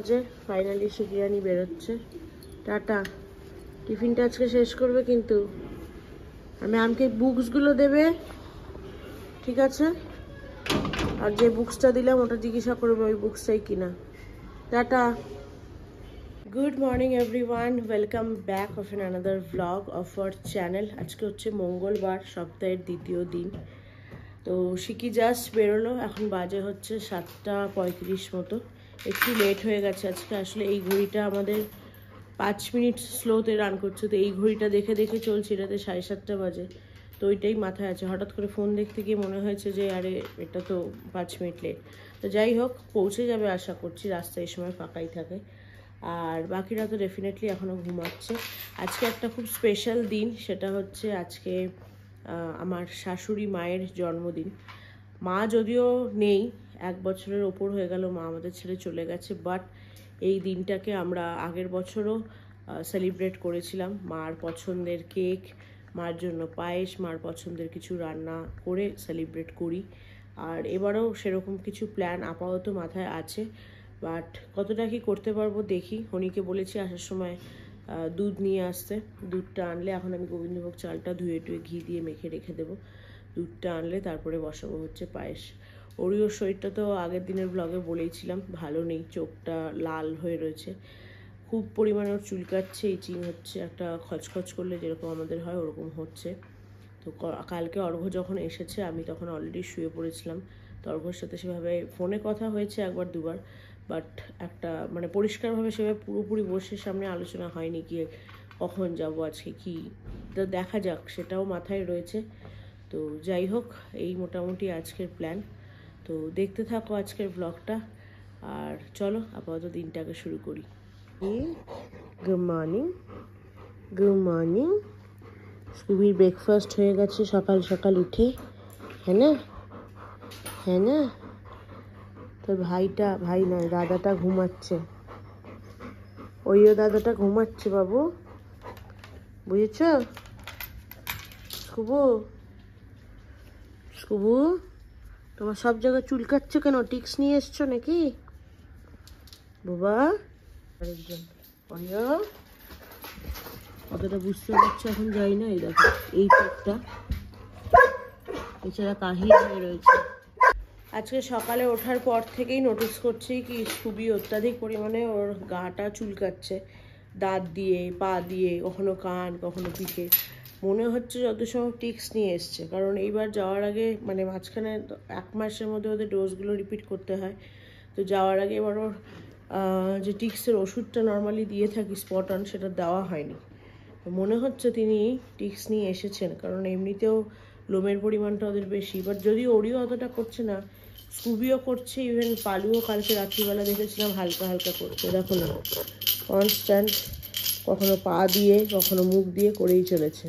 বাজে, ফাইনালি শিকিরানি বেরোচ্ছে। টাটা। টিফিনটা আজকে শেষ করবে কিন্তু, আর ম্যামকে বুকসগুলো দেবে, ঠিক আছে? আর যে বুকসটা দিলাম ওটা জিজ্ঞাসা করবে ওই বুকসটাই কিনা। Tata. Good morning everyone, welcome back of N another blog of our channel. আজকে হচ্ছে মঙ্গলবার, সপ্তাহের দ্বিতীয় দিন। তো শিকি জাস্ট বেরোলো, এখন বাজে হচ্ছে 7:35 মতো। একটু লেট হয়ে গেছে আজকে। আসলে এই ঘড়িটা আমাদের 5 মিনিট স্লোতে রান করছে, তো এই ঘড়িটা দেখে দেখে চলছে, এটাতে 7:30 বাজে। তো ওইটাই মাথায় আছে। হঠাৎ করে ফোন দেখতে গিয়ে মনে হয়েছে যে আরে এটা তো 5 মিনিট লেট। তো যাই হোক, পৌঁছে যাবে আশা করছি, রাস্তায় এই সময় ফাঁকাই থাকে। আর বাকিরা তো ডেফিনেটলি এখনও ঘুমাচ্ছে। আজকে একটা খুব স্পেশাল দিন, সেটা হচ্ছে আজকে আমার শাশুড়ি মায়ের জন্মদিন। মা যদিও নেই, 1 বছরের ওপর হয়ে গেল মা আমাদের ছেড়ে চলে গেছে, বাট এই দিনটাকে আমরা আগের বছরও সেলিব্রেট করেছিলাম। মার পছন্দের কেক, মার জন্য পায়েস, মার পছন্দের কিছু রান্না করে সেলিব্রেট করি। আর এবারেও সেরকম কিছু প্ল্যান আপাতত মাথায় আছে, বাট কতটা কি করতে পারবো দেখি। হনিকে বলেছি আসার সময় দুধ নিয়ে আসতে। দুধটা আনলে, এখন আমি গোবিন্দভোগ চালটা ধুয়ে টুয়ে ঘি দিয়ে মেখে রেখে দেবো। দুধটা আনলে তারপরে বসাবো হচ্ছে পায়েস। ওরিওর শরীরটা তো আগের দিনের ব্লগে বলেইছিলাম ভালো নেই, চোখটা লাল হয়ে রয়েছে, খুব পরিমাণে ওর চুলকাচ্ছে, ইচিং হচ্ছে, একটা খচখচ করলে যেরকম আমাদের হয় ওরকম হচ্ছে। তো কালকে অর্ঘ্য যখন এসেছে আমি তখন অলরেডি শুয়ে পড়েছিলাম। তো অর্ঘ্যর সাথে সেভাবে ফোনে কথা হয়েছে একবার দুবার, বাট একটা মানে পরিষ্কারভাবে সেভাবে পুরোপুরি বসে সামনে আলোচনা হয়নি কি কখন যাব আজকে কি। তো দেখা যাক, সেটাও মাথায় রয়েছে। তো যাই হোক, এই মোটামুটি আজকের প্ল্যান। তো দেখতে থাকো আজকের ব্লগটা, আর চলো আপাতত দিনটাকে শুরু করি। Good morning, good morning. স্কুবির ব্রেকফাস্ট হয়ে গেছে সকাল সকাল উঠে, হ্যাঁ না? হ্যাঁ না? তোর ভাইটা, ভাই নয় দাদাটা ঘুমাচ্ছে। ওইও দাদাটা ঘুমাচ্ছে বাবু, বুঝেছ? স্কুবু, স্কুবু, তোমার সব জায়গায় চুলকাচ্ছে কেন? টিক্স নিয়ে এসছো নাকি বাবা? আরেকজন ওইও কতটা বুঝতে পারছো এখন যাই না। এই দেখো এই পেটটা এছাড়া কাহিল হয়ে রয়েছে। আজকে সকালে ওঠার পর থেকেই নোটিস করছি কি খুবই অত্যাধিক পরিমাণে ওর গাটা চুলকাচ্ছে, দাঁত দিয়ে, পা দিয়ে, কখনো কান, কখনো পিঠে। মনে হচ্ছে যত সময় টিক্স নিয়ে এসছে, কারণ এইবার যাওয়ার আগে মানে মাঝখানে 1 মাসের মধ্যে ওদের ডোজগুলো রিপিট করতে হয়। তো যাওয়ার আগে এবার ওর যে টিক্সের ওষুধটা নর্মালি দিয়ে থাকি স্পট অন, সেটা দেওয়া হয়নি। তো মনে হচ্ছে তিনি টিক্স নিয়ে এসেছেন, কারণ এমনিতেও লোমের পরিমাণটা ওদের বেশি। বাট যদিও ওরিও অতটা করছে না, স্কুবিও করছে, ইভেন পালুও কালকে রাত্রিবেলা দেখেছিলাম হালকা হালকা করছে। দেখো না, কনস্ট্যান্ট কখনো পা দিয়ে কখনো মুখ দিয়ে করেই চলেছে।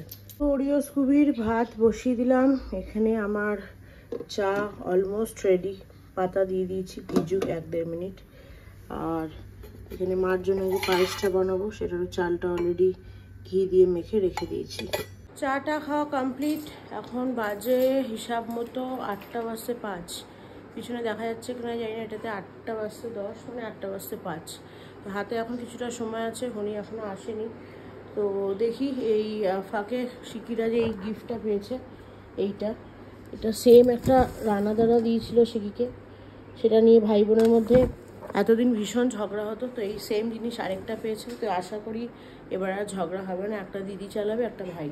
ওরিও স্কুবির ভাত বসিয়ে দিলাম। এখানে আমার চা অলমোস্ট রেডি, পাতা দিয়ে দিয়েছি, ভিজুক 1-1.5 মিনিট। আর এখানে মার জন্য যে পায়েসটা বানাবো সেটারও চালটা অলরেডি ঘি দিয়ে মেখে রেখে দিয়েছি। চাটা খাওয়া কমপ্লিট। এখন বাজে হিসাব মতো 8:05। পিছনে দেখা যাচ্ছে কিনা জানি না, এটাতে 8:10, মানে 8:05। তো হাতে এখন কিছুটা সময় আছে, হনি এখনও আসেনি। তো দেখি এই ফাঁকে শিকিরা যে এই গিফটটা পেয়েছে, এটা সেম একটা রানা দাদা দিয়েছিল শিকিকে, সেটা নিয়ে ভাই বোনের মধ্যে এতদিন ভীষণ ঝগড়া হতো। তো এই সেম জিনিস আরেকটা পেয়েছে। তো আশা করি এবার আর ঝগড়া হবে না, একটা দিদি চালাবে, একটা ভাই।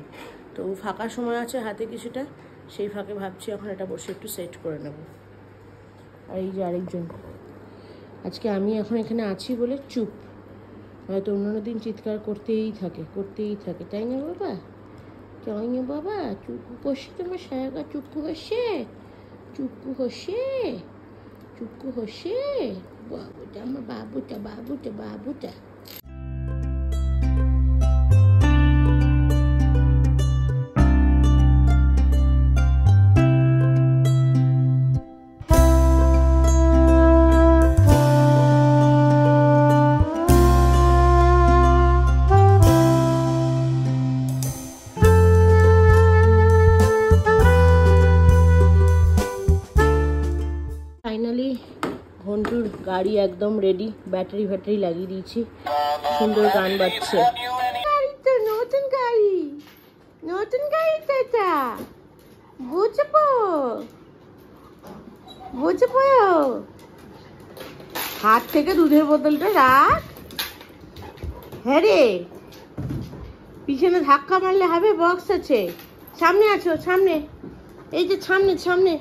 তো ফাঁকা সময় আছে হাতে কিছুটা, সেই ফাঁকে ভাবছি এখন এটা বসে একটু সেট করে নেব। আর এই যে আরেকজন, আজকে আমি এখন এখানে আছি বলে চুপ, হয়তো অন্যান্য দিন চিৎকার করতেই থাকে। তাই না বাবা? তাই না বাবা? চুক্কু করছে তোমার সায়াগা, চুক্কু হসে, চুক্কু হসে, চুক্কু হসে। বাবুটা আমার, বাবুটা বাবুটা বাবুটা। ফাইনালি ঘন্টুর গাড়ি একদম রেডি, ব্যাটারি ফ্যাটারি লাগিয়ে দিয়েছি, সুন্দর গান বাজছে। নতুন গাড়ি, নতুন গাড়ি তো এটা, বুঝবো বুঝবো। হাত থেকে দুধের বোতলটা রাখ। হ্যাঁ রে, পিছনে ধাক্কা মারলে হবে, বক্স আছে। সামনে আছো, সামনে, এই যে সামনে সামনে।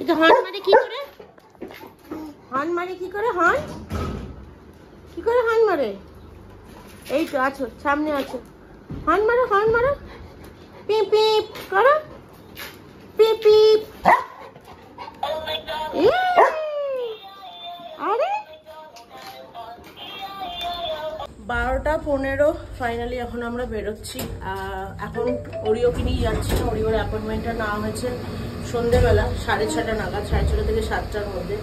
এটা হর্ন মারে কি করে? হর্ন মারে কি করে? হর্ন কি করে হর্ন মারে? এই তো আছো, সামনে আছো। হর্ন মারো, হর্ন মারো, পিপ পিপ করো, পিপ পিপ। আরে 12:15 ফাইনালি এখন আমরা বেরোচ্ছি। এখন ওরিওকে নিয়ে যাচ্ছি না, ওরিওর অ্যাপয়েন্টমেন্টটা নেওয়া হয়েছে সন্ধ্যেবেলা 6:30 নাগাদ, 6:30 থেকে 7টার মধ্যে।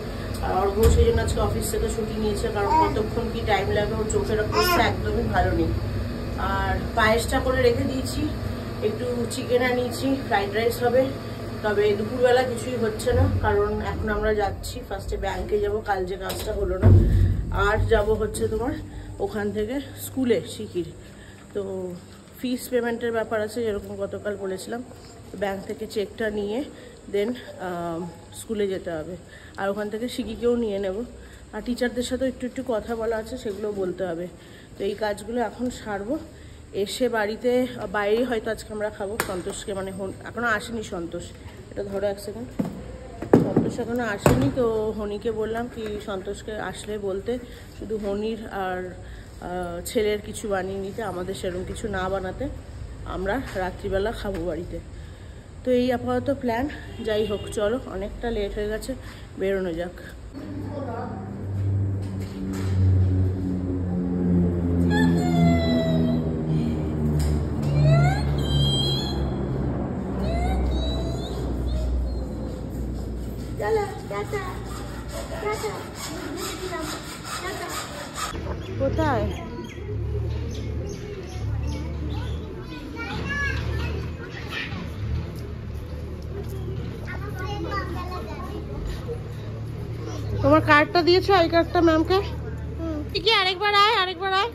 আর অর্ঘ সেই জন্য আজকে অফিস থেকে ছুটি নিয়েছে, কারণ কতক্ষণ কি টাইম লাগে, ওর চোখের অবস্থা একদমই ভালো নেই। আর পায়েসটা করে রেখে দিয়েছি, একটু চিকেন আনিয়েছি, ফ্রাইড রাইস হবে। তবে দুপুরবেলা কিছুই হচ্ছে না, কারণ এখন আমরা যাচ্ছি ফার্স্টে ব্যাংকে যাব, কাল যে কাজটা হলো না। আর যাব হচ্ছে তোমার ওখান থেকে স্কুলে শিখির। তো ফিস পেমেন্টের ব্যাপার আছে, যেরকম গতকাল বলেছিলাম। ব্যাংক থেকে চেকটা নিয়ে দেন স্কুলে যেতে হবে, আর ওখান থেকে শিখিকেও নিয়ে নেব। আর টিচারদের সাথে একটু একটু কথা বলা আছে, সেগুলো বলতে হবে। তো এই কাজগুলো এখন সারবো, এসে বাড়িতে বাইরে হয়তো আজকে আমরা খাবো সন্তোষকে, মানে এখনও আসেনি সন্তোষ, এটা ধরো এক সেকেন্ড। সন্তোষ এখনও আসেনি, তো হনিকে বললাম কি সন্তোষকে আসলে বলতে শুধু হনির আর ছেলের কিছু বানিয়ে নিতে, আমাদের সেরকম কিছু না বানাতে, আমরা রাত্রিবেলা খাবো বাড়িতে। তো এই আপাতত প্ল্যান। যাই হোক, চলো, অনেকটা লেট হয়ে গেছে, বেরোনো যাক। কোথায়? তোমার কার্ডটা দিয়েছো, আই কার্ডটা ম্যামকে? কি আরেকবার আয়, আরেকবার আয়।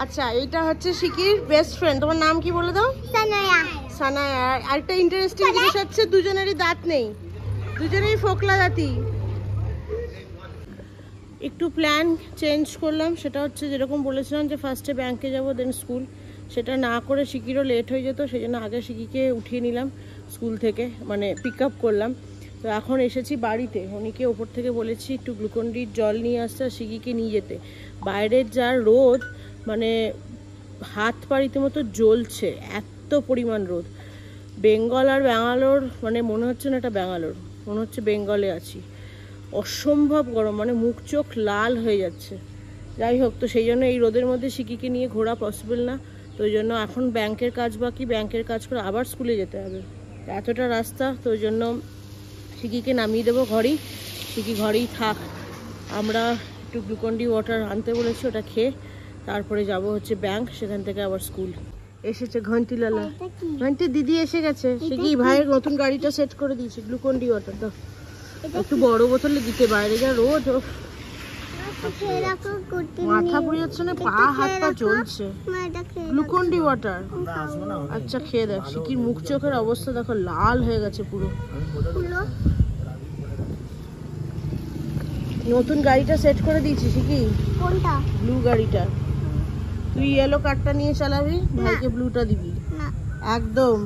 আচ্ছা, এটা হচ্ছে শিকির বেস্ট ফ্রেন্ড। তোমার নাম কি বলে দাও? সানায়া। সানায়া। আরেকটা ইন্টারেস্টিং জিনিস হচ্ছে, দুজনেরই দাঁত নেই, দুজনেই ফোকলা দাঁতি। একটু প্ল্যান চেঞ্জ করলাম, সেটা হচ্ছে যেরকম বলেছিলাম যে ফার্স্টে ব্যাংকে যাব দেন স্কুল, সেটা না করে শিকিরও লেট হয়ে যেত, সেই জন্য আগে শিকিকে উঠিয়ে নিলাম স্কুল থেকে, মানে পিক আপ করলাম। তো এখন এসেছি বাড়িতে, হনিকে ওপর থেকে বলেছি একটু গ্লুকন্ডির জল নিয়ে আসতে আর শিকিকে নিয়ে যেতে। বাইরের যা রোদ, মানে হাত পা রীতিমতো জ্বলছে, এত পরিমাণ রোদ। বেঙ্গল আর ব্যাঙ্গালোর, মানে মনে হচ্ছে না এটা ব্যাঙ্গালোর, মনে হচ্ছে বেঙ্গলে আছি। অসম্ভব গরম, মানে মুখ চোখ লাল হয়ে যাচ্ছে। যাই হোক, তো সেই জন্য এই রোদের মধ্যে শিকিকে নিয়ে ঘোরা পসিবল না। তো ওই জন্য এখন ব্যাংকের কাজ বাকি, ব্যাংকের কাজ করে আবার স্কুলে যেতে হবে, এতটা রাস্তা। তো ওই জন্য শিকিকে নামিয়ে দেবো ঘরেই, শিকি ঘরেই থাক। আমরা একটু গ্লুকন্ডি ওয়াটার আনতে বলেছি, ওটা খেয়ে তারপরে যাব হচ্ছে ব্যাংক, সেখান থেকে আবার স্কুল। এসেছে ঘন্টি লালা, ঘন্টি দিদি এসে গেছে। শিকি ভাইয়ের নতুন গাড়িটা সেট করে দিয়েছি, গ্লুকন্ডি ওয়াটার তো একটু বড় বোতলে দিতে, বাইরে যা রোদ, মাথা পুড়ে যাচ্ছে না, পা হাত পা জ্বলছে। Glucon-D water. আচ্ছা খেয়ে দেখ। শিকির মুখ চোখের অবস্থা দেখো, লাল হয়ে গেছে পুরো। নতুন গাড়িটা সেট করে দিয়েছি শিকি। কোনটা? ব্লু গাড়িটা। তুই ইয়েলো কার্ডটা নিয়ে চালাবি, ভাইকে ব্লুটা দিবি। একদম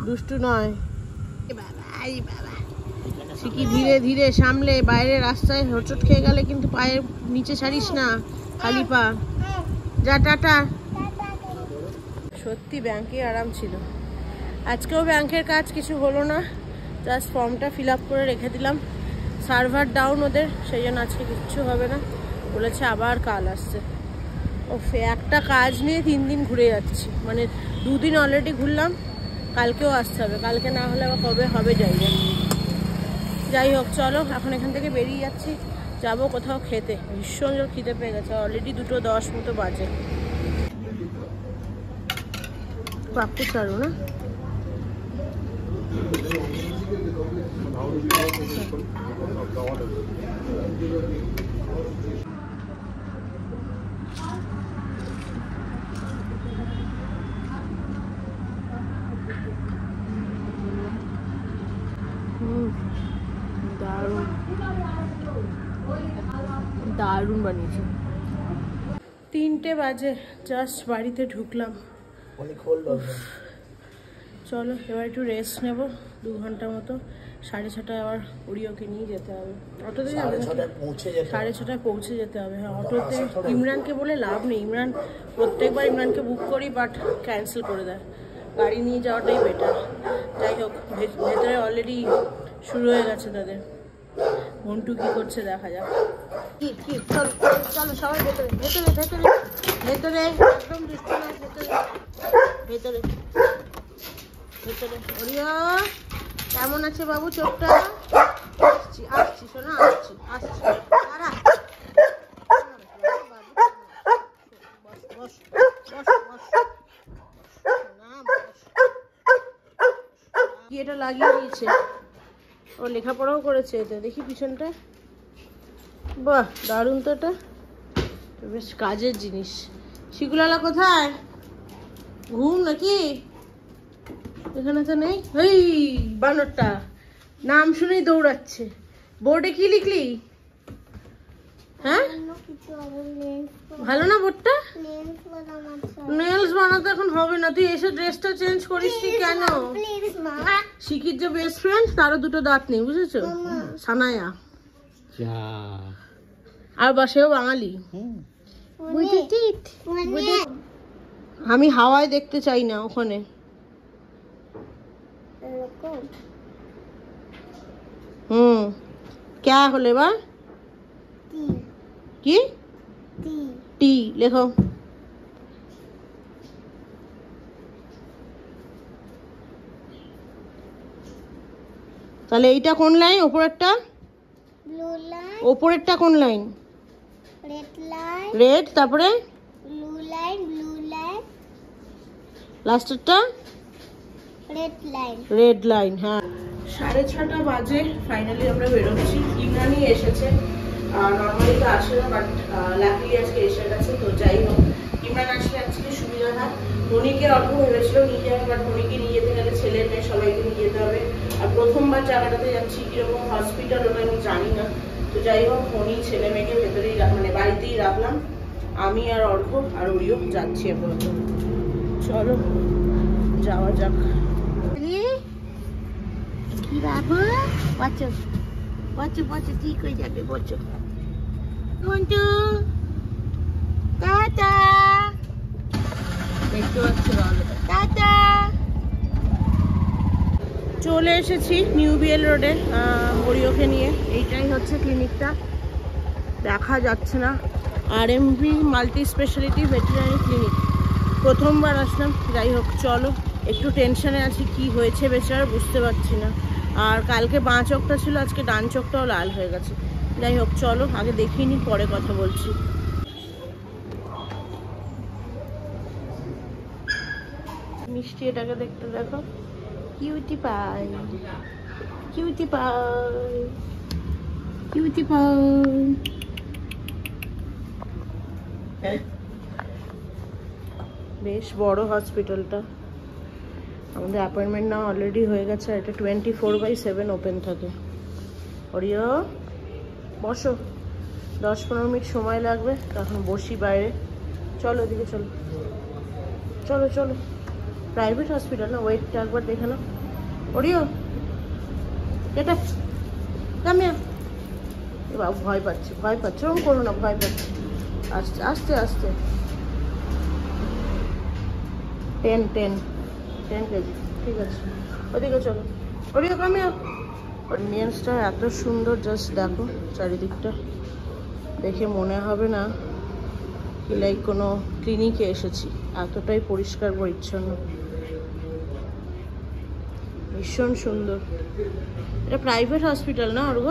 দুষ্টু নয়। শিকি ধীরে ধীরে সামলে, বাইরে রাস্তায় হোঁচট খেয়ে গেলে কিন্তু পায়ের নিচে ছাড়িস না, খালি পা। যা, টাটা। সত্যি ব্যাংকে আরাম ছিল। আজকেও ব্যাংকের কাজ কিছু হলো না, জাস্ট ফর্মটা ফিল আপ করে রেখে দিলাম। সার্ভার ডাউন ওদের, সেই জন্য আজকে কিচ্ছু হবে না, বলেছে আবার কাল আসছে। ও একটা কাজ নিয়ে 3 দিন ঘুরে যাচ্ছি, মানে 2 দিন অলরেডি ঘুরলাম, কালকেও আসতে হবে, কালকে না হলে আবার কবে হবে জায়গা। যাই হোক, চলো এখন এখান থেকে বেরিয়ে যাচ্ছি, যাবো কোথাও খেতে। ভীষণ জোর খিদে পেয়ে গেছে, অলরেডি 2:10 মতো বাজে। পাপ্পু চারু না, দারুণ দারুণ বানিয়েছে। 3টে বাজে, জাস্ট বাড়িতে ঢুকলাম। চলো এবার একটু রেস্ট নেব 2 ঘন্টার মতো। 6:30টায় আবার উড়িওকে নিয়ে যেতে হবে। অটোতে যাবে? 6:30টায় পৌঁছে যেতে হবে। হ্যাঁ অটোতে। ইমরানকে বলে লাভ নেই, ইমরান প্রত্যেকবার ইমরানকে বুক করি বাট ক্যান্সেল করে দেয়। গাড়ি নিয়ে যাওয়াটাই বেটার। যাই হোক, ভেতরে অলরেডি শুরু হয়ে গেছে তাদের। মন্টু কি করছে দেখা যাক। কি চলো চলো সবাই ভেতরে ভেতরে ভেতরে ভেতরে, একদম দৃষ্টি না, ভেতরে ভেতরে ভেতরে। ওরিও কেমন আছে বাবু চোখটা? আসছি আসছি শোনা, আসছি আসছি। দাঁড়া, বস বস বস বস। কি এটা লাগিয়ে দিয়েছে? ও লেখাপড়াও করেছে এতে, দেখি পিছনটা। বাহ দারুণ তো, এটা বেশ কাজের জিনিস। শিকুলালা কোথায়? ঘুম নাকি? এখানে তো নেই। এই বানরটা নাম শুনেই দৌড়াচ্ছে। বোর্ডে কি লিখলি? হ্যাঁ ভালো না বোর্ডটা? নেলস বানাতে এখন হবে না, তুই এসে ড্রেসটা চেঞ্জ করিস নি কেন? শিকির যে বেস্ট ফ্রেন্ড, তারও 2টো দাঁত নেই, বুঝেছো? সানায়া আর বাসেও বাঙালি। আমি হাওয়ায় দেখতে চাই না ওখানে। क्या হলে বা? কি টি লেখো। তাহলে এইটা কোন লাইন? ওপরেরটা ব্লু লাইন। ওপরেরটা কোন লাইন? Red line. রেড, তারপরে ব্লু লাইন। ব্লু লাইন, লাস্টেরটা রেড লাইন। Red line. হ্যাঁ 6:30 বাজে, ফাইনালি আমরা বেরোচ্ছি। ইমরানই এসেছে, নর্মালি তো আসে না বাট লাকিলি আজকে এসে গেছে। তো যাই হোক, ইমরান আসলে আজকে সুবিধা হয়। ধনীকে অল্প ভেবেছিল নিয়ে যাবে, বাট ধনীকে নিয়ে যেতে গেলে ছেলে মেয়ে সবাইকে নিয়ে যেতে হবে। আর প্রথমবার জায়গাটাতে যাচ্ছি, কিরকম হসপিটাল ওটা আমি জানি না। তো যাই হোক, ধনী ছেলে মেয়েকে ভেতরেই মানে বাড়িতেই রাখলাম। আমি আর অর্ঘ আর ওরিও যাচ্ছি আপাতত। চলো যাওয়া যাক। কি বাবু, বাচ্চা বাচ্চা বাচ্চা ঠিক হয়ে যাবে। বলছো মন্টু টাটা, দেখতে পাচ্ছ টাটা। চলে এসেছি নিউ বিএল রোডে ওরিওকে নিয়ে। এইটাই হচ্ছে ক্লিনিকটা, দেখা যাচ্ছে না। আরএমভি মাল্টি স্পেশালিটি ভেটেরিনারি ক্লিনিক, প্রথমবার আসলাম। যাই হোক চলো, একটু টেনশনে আছি, কি হয়েছে বেচারা বুঝতে পারছি না। আর কালকে বাঁ চোখটা ছিল, আজকে ডান চোখটাও লাল হয়ে গেছে। যাই হোক চলো, আগে দেখিনি পরে কথা বলছি। মিষ্টি এটাকে দেখতে দেখো, cutie pie cutie pie cutie pie. বেশ বড় হসপিটালটা। আমাদের অ্যাপয়েন্টমেন্ট না অলরেডি হয়ে গেছে। এটা 24/7 ওপেন থাকে। ওরিও বসো, 10-15 মিনিট সময় লাগবে, তখন বসি বাইরে। চলো এদিকে চলো চলো চলো। প্রাইভেট হসপিটাল না, ওয়েটটা একবার দেখে নাও। ওরিও এটা কামিয়া, এ বাবু ভয় পাচ্ছে, ভয় পাচ্ছে, ওরকম করো না, ভয় পাচ্ছে। আস্তে আস্তে আস্তে। 10 কেজি, ঠিক আছে। ওদিকে চলো। ওরিও কামিয়া। অ্যাম্বিয়েন্সটা এত সুন্দর, জাস্ট দেখো চারিদিকটা, দেখে মনে হবে না কি লাইক কোনো ক্লিনিকে এসেছি। এতটাই পরিষ্কার পরিচ্ছন্ন, ভীষণ সুন্দর। এটা প্রাইভেট হসপিটাল না অর্ঘ?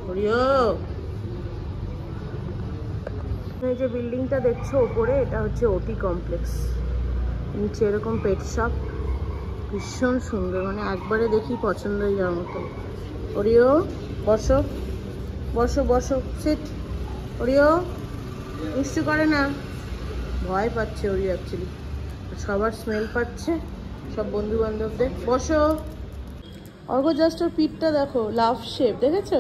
ওরিও এই যে বিল্ডিংটা দেখছো ওপরে, এটা হচ্ছে ওটি কমপ্লেক্স। নিচে এরকম পেট শপ, ভীষণ সুন্দর, মানে একবারে দেখি পছন্দ হয়ে যাওয়ার মতো। ওরিও বসো বসো বসো, সিট। ওরিও দুষ্টু করে না, ভয় পাচ্ছে ওরিও অ্যাকচুয়ালি, সবার স্মেল পাচ্ছে, সব বন্ধু বান্ধবদের। বসো। অর্ঘ জাস্ট ওর পিঠটা দেখো, লাভ শেপ, দেখেছো?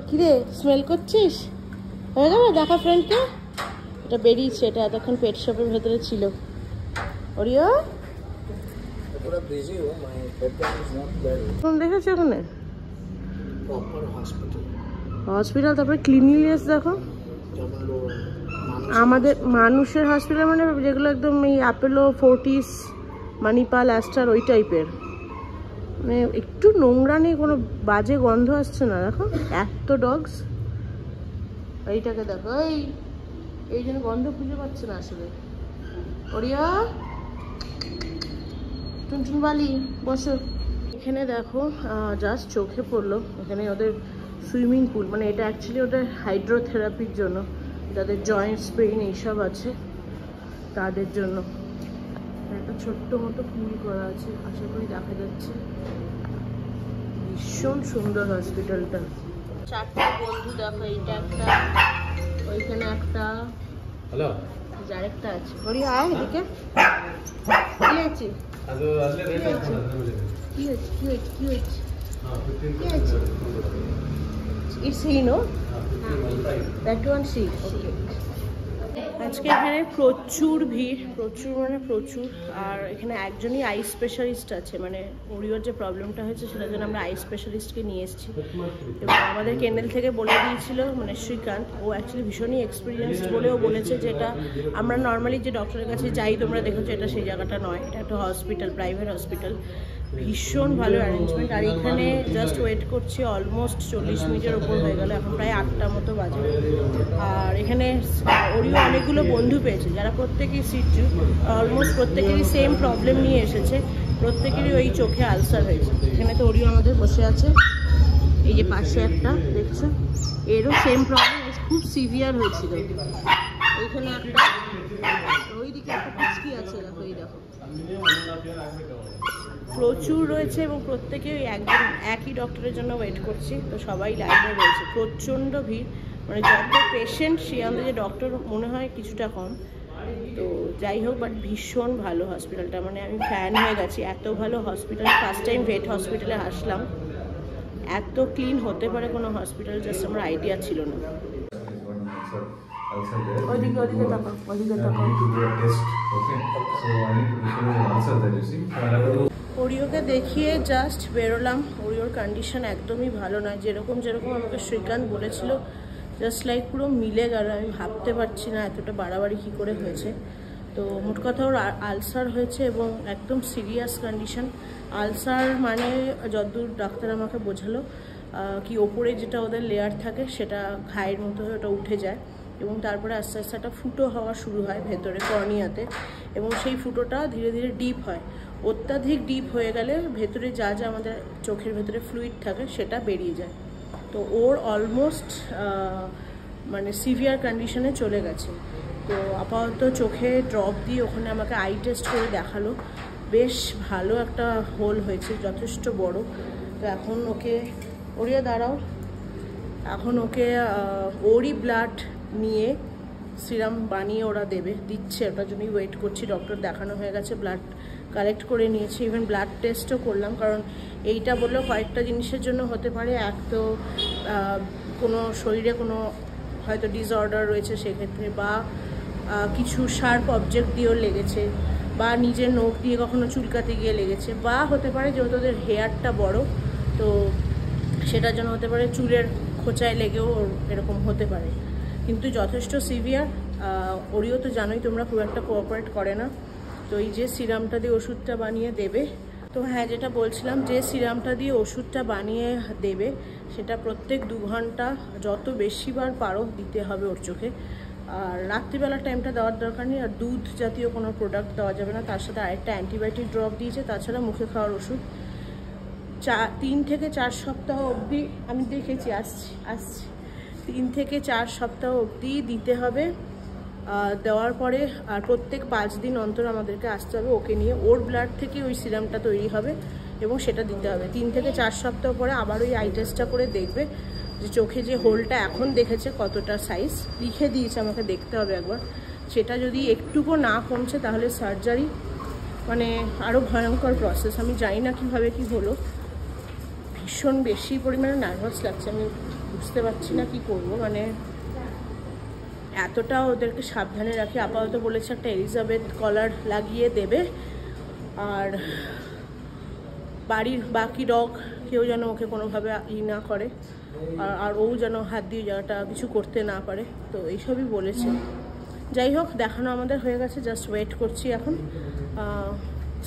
কিরে স্মেল করছিস? হয়ে গেল দেখা ফ্রেন্ডকে? এটা বেরিয়েছে, এটা এতক্ষণ পেট শপের ভেতরে ছিল। ওরিও দেখেছো ওখানে হসপিটাল, তারপরে ক্লিনিনেস দেখো। আমাদের মানুষের হসপিটাল মানে যেগুলো একদম এই অ্যাপোলো, ফোর্টিস, মানিপাল, অ্যাস্টার ওই টাইপের, মানে একটু নোংরা নেই, কোনো বাজে গন্ধ আসছে না। দেখো এত ডগস, এইটাকে দেখো, এই জন্য গন্ধ খুঁজে পাচ্ছে না আসলে। ওরিয়া টুনটুন বালি বসো। এখানে দেখো জাস্ট চোখে পড়লো, এখানে ওদের সুইমিং পুল, মানে এটা অ্যাকচুয়ালি ওদের হাইড্রোথেরাপির জন্য, যাদের জয়েন্টস পেইন এইসব আছে তাদের জন্য একটা ছোট্ট মতো পুল করা আছে, আশা করি দেখা যাচ্ছে। ভীষণ সুন্দর হসপিটালটা। চারটে বন্ধু দেখো, এইটা একটা, ওইখানে একটা, হ্যালো আরেকটা আছে। ওরি আয় এদিকে। কি হয়েছে? কি হয়েছে? কি হয়েছে? কি হয়েছে? কি হয়েছে? It's he, no? That one she. Okay. আজকে এখানে প্রচুর ভিড়, প্রচুর মানে প্রচুর। আর এখানে একজনই আই স্পেশালিস্ট আছে, মানে ওরিওর যে প্রবলেমটা হয়েছে সেটার জন্য আমরা আই স্পেশালিস্টকে নিয়ে এসেছি। এবং আমাদের কেনেল থেকে বলে দিয়েছিল, মানে শ্রীকান্ত, ও অ্যাকচুয়ালি ভীষণই এক্সপিরিয়েন্সড বলেও বলেছে যে এটা আমরা নর্মালি যে ডক্টরের কাছে যাই তোমরা দেখেছো, এটা সেই জায়গাটা নয়, এটা একটা হসপিটাল, প্রাইভেট হসপিটাল। ভীষণ ভালো অ্যারেঞ্জমেন্ট। আর এখানে জাস্ট ওয়েট করছি অলমোস্ট 40 মিনিটের ওপর হয়ে গেল, এখন প্রায় 8টা মতো বাজে। আর এখানে ওরিও অনেকগুলো বন্ধু পেয়েছে যারা প্রত্যেকেই সিটজু, অলমোস্ট প্রত্যেকেরই সেম প্রবলেম নিয়ে এসেছে, প্রত্যেকেরই ওই চোখে আলসার হয়েছে। এখানে তো ওরিও আমাদের বসে আছে, এই যে পাশে একটা দেখছো, এরও সেম প্রবলেম, খুব সিভিয়ার হয়েছিল। এইখানে একটা, ওইদিকে একটা পুচকি আছে দেখো, এই দেখো, প্রচুর রয়েছে এবং প্রত্যেকে একজন একই ডক্টরের জন্য ওয়েট করছি। তো সবাই লাইনে রয়েছে, প্রচণ্ড ভিড়, মানে যত পেশেন্ট সে আমাদের যে ডক্টর মনে হয় কিছুটা কম। তো যাই হোক, বাট ভীষণ ভালো হসপিটালটা, মানে আমি ফ্যান হয়ে গেছি, এত ভালো হসপিটাল। ফার্স্ট টাইম ভেট হসপিটালে আসলাম, এত ক্লিন হতে পারে কোনো হসপিটাল জাস্ট আমার আইডিয়া ছিল না। ওইদিকে ওইদিকে তাকাও, ওইদিকে তাকাও। ওরিওকে দেখিয়ে জাস্ট বেরোলাম। ওরিওর কন্ডিশন একদমই ভালো নয়, যেরকম আমাকে শ্রীকান্ত বলেছিল, জাস্ট লাইক পুরো মিলে গেল। আমি ভাবতে পারছি না এতটা বাড়াবাড়ি কী করে হয়েছে। তো মোট কথা ওর আলসার হয়েছে এবং একদম সিরিয়াস কন্ডিশন। আলসার মানে যতদূর ডাক্তার আমাকে বোঝালো কি ওপরে যেটা ওদের লেয়ার থাকে সেটা ঘায়ের মতো হয়ে ওটা উঠে যায় এবং তারপরে আস্তে আস্তে একটা ফুটো হওয়া শুরু হয় ভেতরে কর্নিয়াতে, এবং সেই ফুটোটা ধীরে ধীরে ডিপ হয়। অত্যাধিক ডিপ হয়ে গেলে ভেতরে যা যা আমাদের চোখের ভেতরে ফ্লুইড থাকে সেটা বেরিয়ে যায়। তো ওর অলমোস্ট মানে সিভিয়ার কন্ডিশনে চলে গেছে। তো আপাতত চোখে ড্রপ দিয়ে ওখানে আমাকে আই টেস্ট করে দেখালো, বেশ ভালো একটা হোল হয়েছে, যথেষ্ট বড়। তো এখন ওকে, ওরিও দাঁড়াও, এখন ওকে ওরই ব্লাড নিয়ে সিরাম বানিয়ে ওরা দিচ্ছে, ওটার জন্যই ওয়েট করছি। ডক্টর দেখানো হয়ে গেছে, ব্লাড কালেক্ট করে নিয়েছি, ইভেন ব্লাড টেস্টও করলাম, কারণ এইটা বললেও কয়েকটা জিনিসের জন্য হতে পারে। এক তো কোনো শরীরে কোনো হয়তো ডিসঅর্ডার রয়েছে সেক্ষেত্রে, বা কিছু শার্প অবজেক্ট দিয়েও লেগেছে, বা নিজের নখ দিয়ে কখনো চুলকাতে গিয়ে লেগেছে, বা হতে পারে যেহেতু ওদের হেয়ারটা বড় তো সেটার জন্য হতে পারে চুলের খোঁচায় লেগেও এরকম হতে পারে। কিন্তু যথেষ্ট সিভিয়ার। ওরিও তো জানোই তোমরা, খুব একটা কোঅপারেট করে না। তো এই যে সিরামটা দিয়ে ওষুধটা বানিয়ে দেবে, তো হ্যাঁ যেটা বলছিলাম, যে সিরামটা দিয়ে ওষুধটা বানিয়ে দেবে সেটা প্রত্যেক 2 ঘন্টা যত বেশিবার পারো দিতে হবে ওর চোখে। আর রাত্রিবেলার টাইমটা দেওয়ার দরকার নেই, আর দুধ জাতীয় কোনো প্রোডাক্ট দেওয়া যাবে না। তার সাথে আরেকটা অ্যান্টিবায়োটিক ড্রপ দিয়েছে, তাছাড়া মুখে খাওয়ার ওষুধ 3 থেকে 4 সপ্তাহ অবধি, আমি দেখেছি, আসছি 3 থেকে 4 সপ্তাহ অবধি দিতে হবে। দেওয়ার পরে আর প্রত্যেক 5 দিন অন্তর আমাদেরকে আসতে হবে ওকে নিয়ে। ওর ব্লাড থেকে ওই সিরামটা তৈরি হবে এবং সেটা দিতে হবে। 3 থেকে 4 সপ্তাহ পরে আবার ওই আই টেস্টটা করে দেখবে যে চোখে যে হোলটা এখন দেখেছে কতটা সাইজ, লিখে দিয়েছে আমাকে দেখতে হবে একবার। সেটা যদি একটুকু না কমছে তাহলে সার্জারি, মানে আরও ভয়ঙ্কর প্রসেস। আমি জানি না কীভাবে কি হলো, ভীষণ বেশি পরিমাণে নার্ভাস লাগছে, আমি বুঝতে পারছি না কি করব। মানে এতটা ওদেরকে সাবধানে রাখি। আপাতত বলেছে একটা এলিজাবেথ কলার লাগিয়ে দেবে, আর বাড়ির বাকি ডগ কেউ যেন ওকে কোনোভাবে না করে, আর ও যেন হাত দিয়ে জায়গাটা কিছু করতে না পারে। তো এইসবই বলেছে। যাই হোক, দেখানো আমাদের হয়ে গেছে, জাস্ট ওয়েট করছি এখন।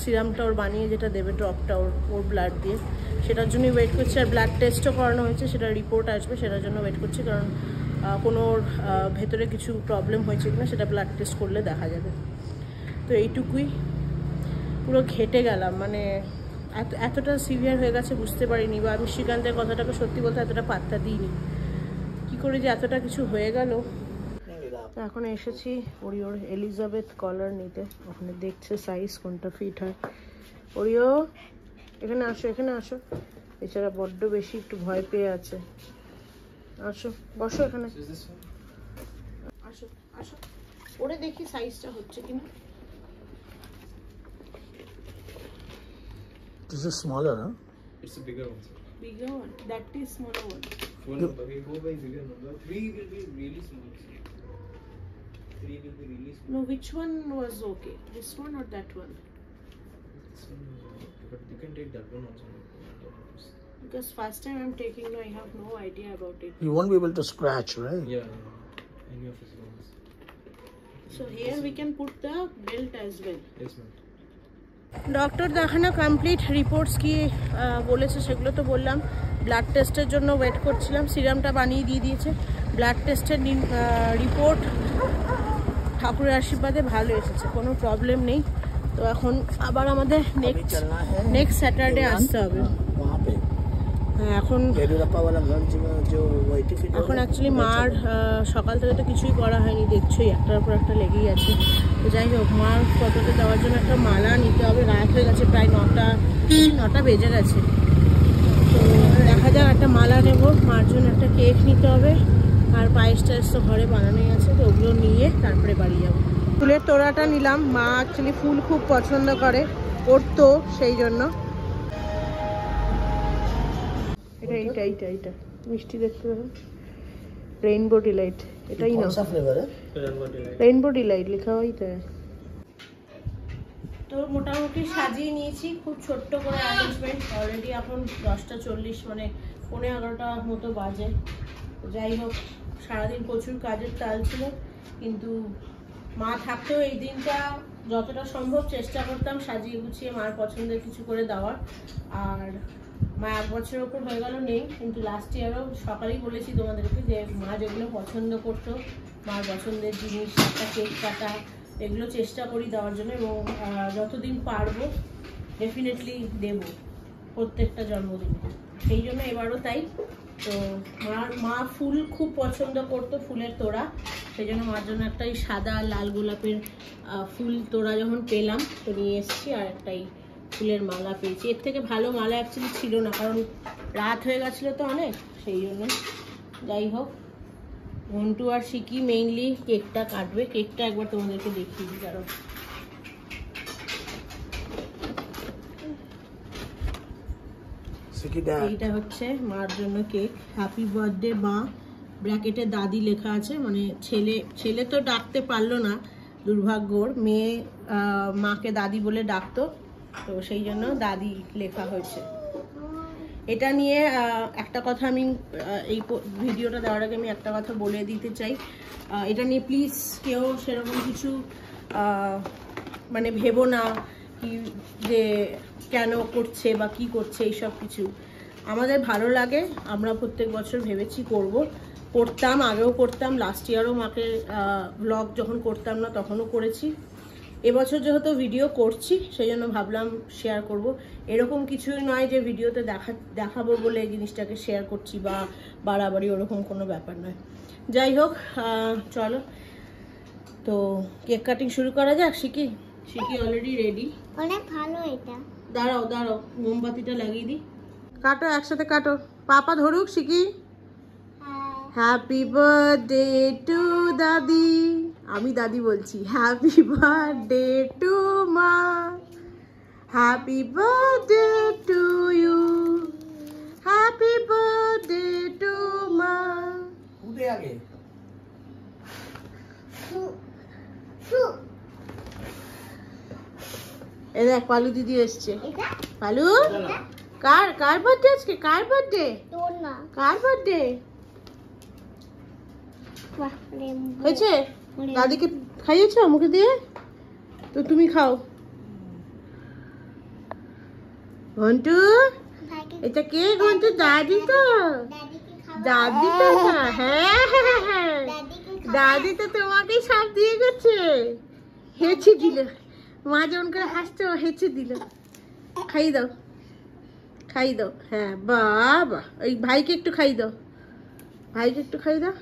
সিরামটা ওর বানিয়ে যেটা দেবে, ড্রপটা ওর ব্লাড দিয়ে, সেটার জন্যই ওয়েট করছি। আর ব্লাড টেস্টও করানো হয়েছে, সেটা রিপোর্ট আসবে, সেটার জন্য ওয়েট করছি। কারণ কোনো ভেতরে কিছু প্রবলেম হয়েছে কিনা সেটা ব্লাড টেস্ট করলে দেখা যাবে। তো এইটুকুই, পুরো ঘেটে গেলাম। মানে এতটা সিভিয়ার হয়ে গেছে বুঝতে পারিনি, বা আমি শ্রীকান্তের কথাটাকে সত্যি বলতে এতটা পাত্তা দিইনি। কী করে যে এতটা কিছু হয়ে গেল। তো এখন এসেছি ওর এলিজাবেথ কলার নিতে। ওখানে দেখছে সাইজ কোনটা ফিট হয়। ওরিও, এখানে আসো, এখানে আসো। এছাড়া বড্ড বেশি একটু ভয় পেয়ে আছে। আসো, বসো এখানে, আসো আসো। ওরে দেখি সাইজটা হচ্ছে কিনা। This is smaller, huh? It's a bigger one, sir. Bigger one. That is smaller one. One number. We go by bigger number. 3 will be really small, sir. 3 will be really small. No, which one was okay? This one or that one? This one, but you can take that one also. Because first time I'm taking, I have no idea about it. You won't be able to scratch, right? Yeah. Any of his ones. So here we can put the belt as well. Yes, ma'am. Doctor দেখানো complete. Reports কি বলেছে সেগুলো তো বললাম। Blood টেস্টের জন্য wait করছিলাম। সিরামটা বানিয়ে দিয়ে দিয়েছে। ব্লাড টেস্টের রিপোর্ট ঠাকুরের আশীর্বাদে ভালো এসেছে, কোনো প্রবলেম নেই। তো এখন আবার আমাদের নেক্সট স্যাটারডে আসতে হবে। হ্যাঁ, এখন অ্যাকচুয়ালি মার সকাল থেকে তো কিছুই করা হয়নি, দেখছোই একটার পর একটা লেগেই আছে। তো যাই হোক, মার ফটোতে দেওয়ার জন্য একটা মালা নিতে হবে। রাত হয়ে গেছে, প্রায় 9টা বেজে গেছে। তো দেখা যাক, একটা মালা নেব, মার জন্য একটা কেক নিতে হবে, আর পায়েস টায়েস তো ঘরে বানানোই আছে। তো ওগুলো নিয়ে তারপরে বাড়ি যাবো। ফুলের তোড়াটা নিলাম। মা অ্যাকচুয়ালি ফুল খুব পছন্দ করে, ওর তো সেই জন্য। এইটা মিষ্টি দেখতে পাবেন, রেইনবো ডিলাইট। এটাই না, রেইনবো ডিলাইট লেখা হয়। তো মোটামুটি সাজিয়ে নিয়েছি, খুব ছোট্ট করে অ্যারেঞ্জমেন্ট। অলরেডি এখন 10:40, মানে 11:15 মতো বাজে। যাই হোক, সারাদিন প্রচুর কাজের তাল ছিল, কিন্তু মা থাকতেও এই দিনটা যতটা সম্ভব চেষ্টা করতাম সাজিয়ে গুছিয়ে মার পছন্দের কিছু করে দেওয়ার। আর মা 1 বছরের ওপর হয়ে গেল নেই, কিন্তু লাস্ট ইয়ারও সকালেই বলেছি তোমাদেরকে যে মা যেগুলো পছন্দ করতো, মার পছন্দের জিনিস, একটা কেক কাটা, এগুলো চেষ্টা করি দেওয়ার জন্য। এবং যতদিন পারবো ডেফিনেটলি দেব প্রত্যেকটা জন্মদিনে। সেই জন্য এবারও তাই। তো মা ফুল খুব পছন্দ করতো, ফুলের তোড়া। সেই জন্য মার জন্য একটাই সাদা লাল গোলাপের ফুল তোড়া যখন পেলাম তো নিয়ে এসেছি, আর একটাই ফুলের মালা পেয়েছি। এর থেকে ভালো মালা অ্যাকচুয়ালি ছিল না, কারণ রাত হয়ে গেছিলো তো অনেক, সেই জন্য। যাই হোক, ঘন্টু আর শিকি মেইনলি কেকটা কাটবে। কেকটা একবার তোমাদেরকে দেখিয়ে দিই। কারণ এইটা হচ্ছে মার জন্য কেক। হ্যাপি বার্থডে মা, ব্র্যাকেটে দাদি লেখা আছে। মানে ছেলে তো ডাকতে পারলো না, দুর্ভাগ্যর। মেয়ে মাকে দাদি বলে ডাকতো, তো সেই জন্য দাদি লেখা হয়েছে। এটা নিয়ে একটা কথা আমি এই ভিডিওটা দেওয়ার আগে আমি একটা কথা বলে দিতে চাই। এটা নিয়ে প্লিজ কেউ সেরকম কিছু মানে ভেবো না কি যে কেন করছে বা কি করছে, এইসব কিছু। আমাদের ভালো লাগে, আমরা প্রত্যেক বছর ভেবেছি করতাম, আগেও করতাম। লাস্ট ইয়ারও মাকে ব্লগ যখন করতাম না তখনও করেছি। এবছর যেহেতু ভিডিও করছি সেই জন্য ভাবলাম শেয়ার করব। এরকম কিছুই নয় যে ভিডিওতে দেখাবো বলে এই জিনিসটাকে শেয়ার করছি, বা বাড়াবাড়ি ওরকম কোনো ব্যাপার নয়। যাই হোক, চলো তো কেক কাটিং শুরু করা যাক। শিখি অলরেডি রেডি। অনেক ভালো এটা। দাঁড়াও মোমবাতিটা লাগিয়ে দিই। কাটো, একসাথে কাটো। পাপা ধরুক। শিখি হ্যাপি বার্থডে টু দাদি। আমি দাদি বলছি। হ্যাপি বার্থডে টু মা, happy birthday to you, happy birthday to মা। उधे आगे এই দেখ পালু দিদি এসছে। এটা পালু কার বার্থডে আজকে? কার বার্থডে? তোর না। কার বার্থডে বাহ, রেমবো। হয়েছে? দাদিকে খাইয়েছো মুখে দিয়ে? তো তুমি খাও। ঘন্টু, ভাইকে এটা কে? ঘন্টু দাদি তো? দাদিকে খাওয়া। দাদি তো না? হ্যাঁ হ্যাঁ হ্যাঁ, দাদিকে খাওয়া। দাদি তো তোমাকেই সব দিয়ে গেছে। হেঁচে দিল। মা যেমন করে হাসছে ও হেঁচে দিল। খাইয়ে দাও, খাইয়ে দাও। হ্যাঁ বাবা, ওই ভাইকে একটু খাইয়ে দাও, ভাইকে একটু খাইয়ে দাও।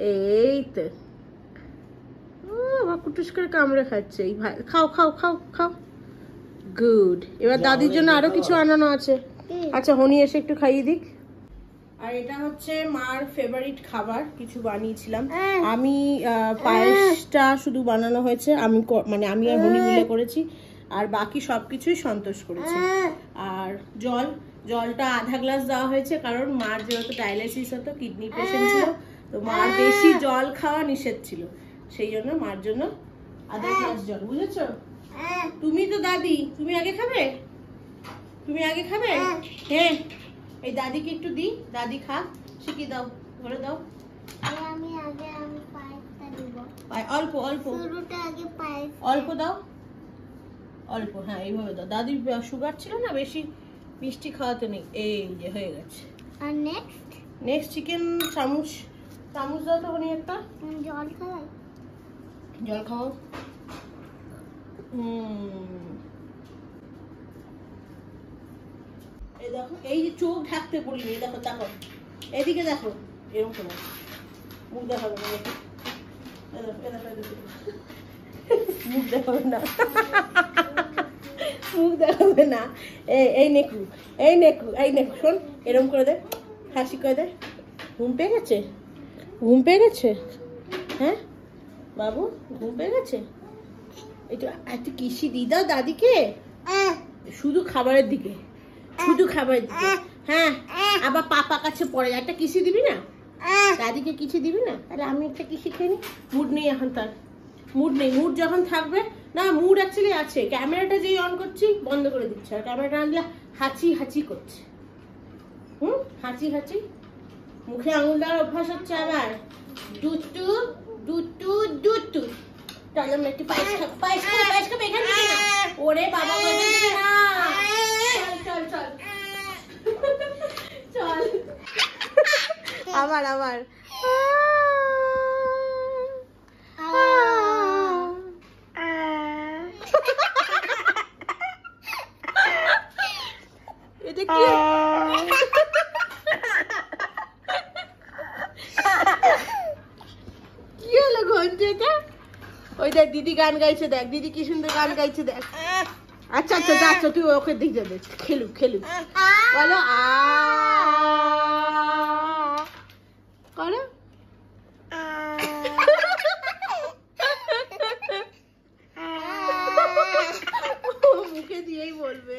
এই তো কুটুস করে কামড়ে খাচ্ছে এই ভাই। খাও খাও খাও খাও, গুড। এবার দাদির জন্য আরো কিছু আনানো আছে। আচ্ছা হনি এসে একটু খাইয়ে দিক। আর এটা হচ্ছে মার ফেভারিট খাবার, কিছু বানিয়েছিলাম আমি। পায়েসটা শুধু বানানো হয়েছে, আমি আর হনি মিলে করেছি, আর বাকি সবকিছুই সন্তোষ করেছে। আর জলটা আধা গ্লাস দেওয়া হয়েছে, কারণ মার যেহেতু ডায়ালিসিস হতো, কিডনি পেশেন্ট ছিল, তো মার বেশি জল খাওয়া নিষেধ ছিল, সেই জন্য মার জন্য আধা গ্লাস জল। বুঝেছো? তুমি তো দাদি, তুমি আগে খাবে? তুমি আগে খাবে? হ্যাঁ, এই দাদিকে একটু দিই, দাদি খা। শিখিয়ে দাও, ধরে দাও। আমি পায়েসটা দিব। অল্প অল্প, শুরুটা আগে পায়েস। অল্প দাও, অল্প। হ্যাঁ এইভাবে দাও। দাদির সুগার ছিল না, বেশি মিষ্টি খাওয়াতে নেই। এই যে হয়ে গেছে। আর নেক্সট চিকেন চামচ দাও তো উনি একটা। জল খাওয়াই। জল খাও। এই দেখো, এই যে চোখ ঢাকতে বলিনি, দেখো দেখো, এদিকে দেখো, এরকম সময় মুখ দেখাবে না, মুখ দেখাবে না, মুখ দেখাবে না। এই নেকু, শোন, এরকম করে দে, হাসি করে দে। ঘুম পেয়ে গেছে? হ্যাঁ বাবু, ঘুম পেয়ে গেছে? একটু কিসি দি দাও দাদিকে, শুধু খাবারের দিকে, হ্যাঁ। আবার পাপা কাছে পড়ে যায়, একটা কিসি দিবি না দাদিকে? কিসি দিবি না? তাহলে আমি একটা কিসি খেয়ে নি। মুড নেই এখন, তার মুড নেই। মুড যখন থাকবে না, মুড অ্যাকচুয়ালি আছে, ক্যামেরাটা যেই অন করছি বন্ধ করে দিচ্ছে, আর ক্যামেরাটা আনলে হাঁচি করছে। হাঁচি মুখে আঙুল দেওয়ার অভ্যাস হচ্ছে আবার। দুটু চল আমরা একটু পায়েস খাবো এখানে থেকে না। ওরে বাবা, ওখানে থেকে না। চল আবার এটা কি? কি হলো ঘন্টু এটা? ওই দেখ দিদি গান গাইছে, দেখ দিদি কি সুন্দর গান গাইছে, দেখ। আচ্ছা তুই ওকে দিকে যাবে। খেলু বলো করো। মুখে দিয়েই বলবে।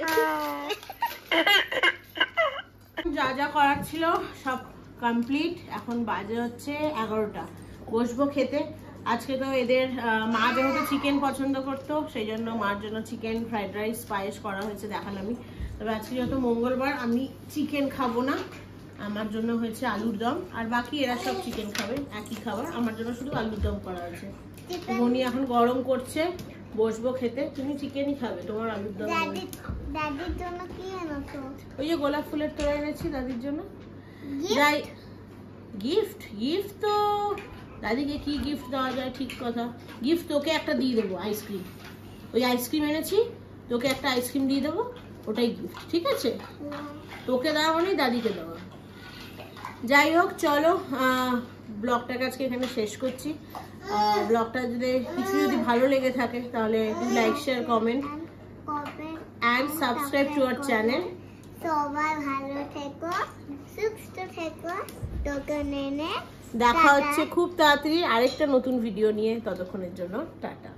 যা করার ছিল সব কমপ্লিট। এখন বাজে হচ্ছে 11টা। বসবো খেতে। আজকে তো এদের মা যেহেতু চিকেন পছন্দ করতো, সেই জন্য মার জন্য চিকেন ফ্রাইড রাইস পায়েস করা হয়েছে, দেখালামই। তবে আজকে যেহেতু মঙ্গলবার, আমি চিকেন খাবো না, আমার জন্য হয়েছে আলুর দম। আর বাকি এরা সব চিকেন খাবে, একই খাবার। আমার জন্য শুধু আলুর দম করা আছে। মনি এখন গরম করছে, বসবো খেতে। তুমি চিকেনই খাবে, তোমার আলুর দম। দাদির জন্য কি এনেছো? ওই যে গোলাপ ফুলের তোড়া এনেছি দাদির জন্য। যাই গিফট তো দাদিকে কি গিফট দেওয়া যায়? ঠিক কথা, গিফট তোকে একটা দিয়ে দেবো, আইসক্রিম। ওই আইসক্রিম এনেছি, তোকে একটা আইসক্রিম দিয়ে দেবো, ওটাই গিফট। ঠিক আছে? তোকে দেওয়া মানে দাদিকে দেওয়া। যাই হোক, চলো ব্লগটাকে আজকে এখানে শেষ করছি। ব্লগটা যদি যদি ভালো লেগে থাকে তাহলে do like share comment and subscribe to our channel. সবাই ভালো থেকো, সুস্থ থেকো, তোকে নেনে দেখা হচ্ছে খুব তাড়াতাড়ি আরেকটা নতুন ভিডিও নিয়ে। ততক্ষণের জন্য টাটা।